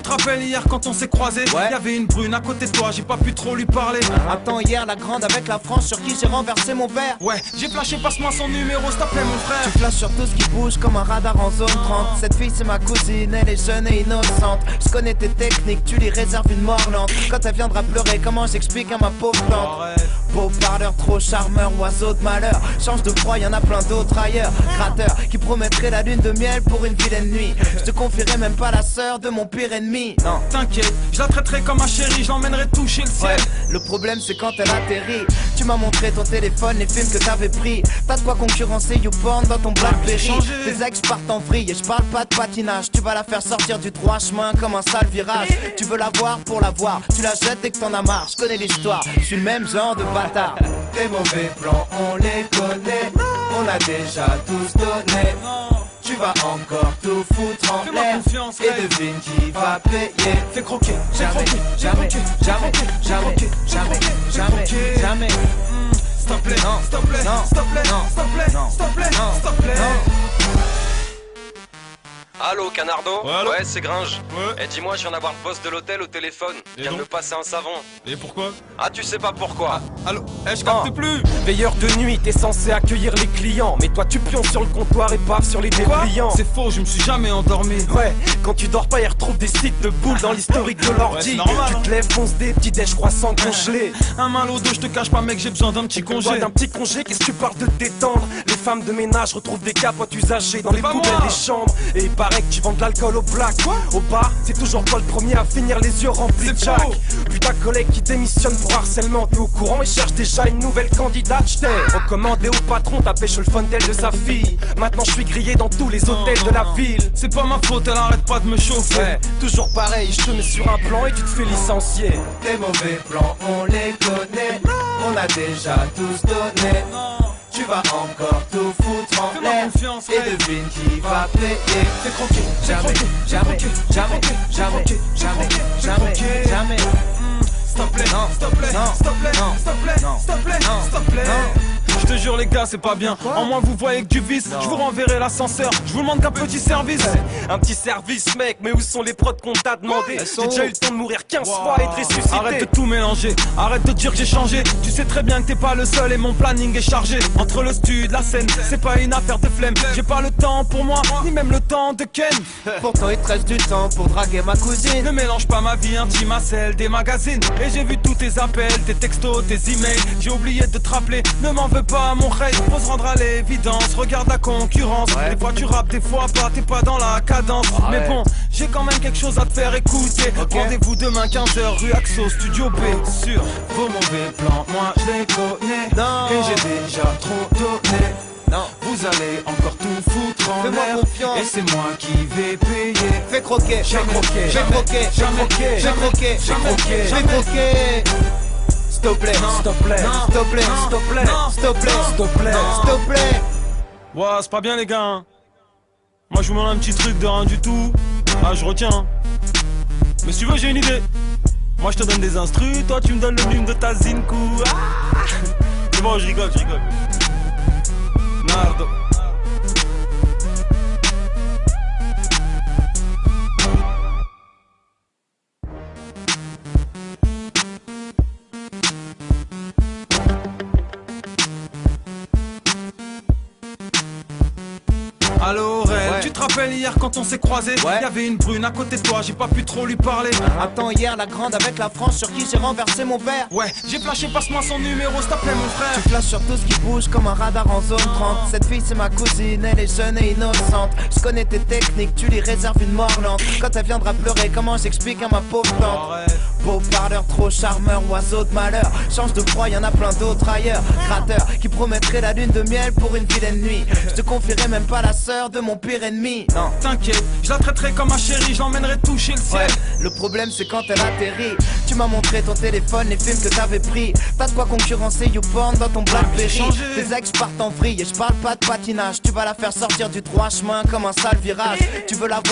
Tu te rappelles hier quand on s'est croisés? Ouais. Y'avait une brune à côté de toi, j'ai pas pu trop lui parler. Attends, hier la grande avec la France sur qui j'ai renversé mon verre. Ouais, j'ai flashé, passe-moi son numéro, s'il te plaît mon frère. Tu flashes sur tout ce qui bouge comme un radar en zone 30. Cette fille c'est ma cousine, elle est jeune et innocente. Je connais tes techniques, tu lui réserves une mort lente. Quand elle viendra pleurer, comment j'explique à ma pauvre tante? Beau parleur, trop charmeur, oiseau de malheur. Change de proie, y'en a plein d'autres ailleurs. Gratteur, qui promettrait la lune de miel pour une vilaine nuit. Je te confierai même pas la sœur de mon pire ennemi. Non, T'inquiète, je la traiterai comme ma chérie, je l'emmènerai toucher le ciel. ouais, le problème c'est quand elle atterrit. Tu m'as montré ton téléphone, les films que t'avais pris. T'as de quoi concurrencer YouPorn dans ton Blackberry. Tes ex partent en vrille et je parle pas de patinage. Tu vas la faire sortir du droit chemin comme un sale virage. Tu veux la voir pour la voir, tu la jettes dès que t'en as marre. Je connais l'histoire, je suis le même genre de bâtard. Tes mauvais plans on les connaît, on a déjà tous donné. Tu vas encore tout foutre en Fais-moi l'air confiance, et Ray. devine qui va payer. Fais croquer, fais Jamais, croquer, jamais, jamais, jamais, jamais, jamais, jamais. S'il te plaît, Non, s'il te plaît, non, s'il te plaît, non, s'il te plaît, non, s'il te plaît, non, s'il te plaît. Allô, Canardo? Ouais, allô? Ouais, c'est Gringe. Ouais. Eh, dis-moi, je viens d'avoir le boss de l'hôtel au téléphone. Il Et vient de donc me passer un savon. Et pourquoi? Ah, tu sais pas pourquoi? Allô? Eh, je capte plus. Veilleur de nuit, t'es censé accueillir les clients. Mais toi tu pionces sur le comptoir et paf sur les Quoi? dépliants. C'est faux, je me suis jamais endormi. Ouais, quand tu dors pas, ils retrouvent des sites de boules dans l'historique de Ouais, l'ordi. c'est normal, Tu hein. te lèves, fonce des petits déj croissants congelés. Un mal au dos, je te cache pas mec, j'ai besoin d'un petit Quoi, congé. d'un petit congé, qu'est-ce que tu parles de te détendre? Les femmes de ménage retrouvent des capotes usagées dans les pas poubelles moi. des chambres. Et il paraît que tu vends de l'alcool au black. Au bar, c'est toujours toi le premier à finir les yeux remplis de C'est jack. faux. Puis ta collègue qui démissionne pour harcèlement, t'es au courant et cherche déjà une nouvelle candidate. J't'ai recommandé au patron, t'as pêché le fontel de sa fille. Maintenant je suis grillé dans tous les hôtels de la ville. C'est pas ma faute, elle arrête pas de me chauffer. Ouais, toujours pareil, je te mets sur un plan et tu te fais licencier. Tes mauvais plans on les connaît, on a déjà tous donné. Tu vas encore tout foutre en Fais-moi l'air confiance, et Ray. devine qui va payer. Fais croquer, fais Jamais, croquer, jamais, fais jamais, croquer, jamais, fais jamais, croquer, fais jamais, croquer. jamais. S'il te plaît, Non, s'il te plaît, non, s'il te plaît, non, s'il te plaît, non, s'il te plaît, non, s'il te plaît. non. Je te jure les gars, c'est pas bien. En moins vous voyez que du vice. Je vous renverrai l'ascenseur. Je vous demande qu'un petit service. Un petit service mec, mais où sont les prods qu'on t'a demandé? J'ai déjà eu le temps de mourir 15 fois et de ressusciter. Arrête de tout mélanger, arrête de dire que j'ai changé. Tu sais très bien que t'es pas le seul et mon planning est chargé. Entre le studio, la scène, c'est pas une affaire de flemme. J'ai pas le temps pour moi, ni même le temps de Ken. Pourtant il te reste du temps pour draguer ma cousine. Ne mélange pas ma vie intime à celle des magazines. Et j'ai vu tous tes appels, tes textos, tes emails. J'ai oublié de te rappeler, ne m'en veux pas mon rey. Faut se rendre à l'évidence, regarde la concurrence. Des fois tu rappes, des fois pas, t'es pas dans la cadence. Mais bon, j'ai quand même quelque chose à te faire écouter. Rendez-vous demain 15h rue Axo, studio B. Sur vos mauvais plans, moi je les connais. Non. Et j'ai déjà trop donné. Non, Vous allez encore tout foutre en Fais-moi l'air. confiance. Et c'est moi qui vais payer. fais croquer, fais Jamais, croquer, fais jamais, croquer, fais jamais, croquer, fais jamais, croquer, fais jamais, croquer, fais jamais. croquer. S'il te plaît, Non. S'il te plaît, s'il te plaît, s'il te plaît, s'il te plaît, s'il te plaît. s'il te plaît. Ouais, c'est pas bien les gars. Hein. Moi je vous demande un petit truc de rien du tout. Ah, je retiens. Mais si tu veux, j'ai une idée. Moi je te donne des instrus, toi tu me donnes le volume de ta Zinku. Ah c'est bon, je rigole, je rigole. Nardo. Allô Red, Ouais. tu te rappelles hier quand on s'est croisés? Ouais. Y'avait une brune à côté de toi, j'ai pas pu trop lui parler. Attends, hier la grande avec la France sur qui j'ai renversé mon verre. Ouais, j'ai flashé, passe-moi son numéro, s'il te plaît mon frère. Tu flashes sur tout ce qui bouge comme un radar en zone 30. Cette fille c'est ma cousine, elle est jeune et innocente. Je connais tes techniques, tu lui réserves une mort lente. Quand elle viendra pleurer, comment j'explique à ma pauvre tante? Arrête. Beau parleur, trop charmeur, oiseau de malheur. Change de proie, y'en a plein d'autres ailleurs. Gratteur, qui promettrait la lune de miel pour une vilaine nuit. Je te confierai même pas la sœur de mon pire ennemi. Non, T'inquiète, je la traiterai comme ma chérie, je l'emmènerai toucher le ciel. ouais, le problème c'est quand elle atterrit. Tu m'as montré ton téléphone, les films que t'avais pris. T'as de quoi concurrencer YouPorn dans ton Blackberry. changé. Tes ex partent en vrille et je parle pas de patinage. Tu vas la faire sortir du droit chemin comme un sale virage. Tu veux la voir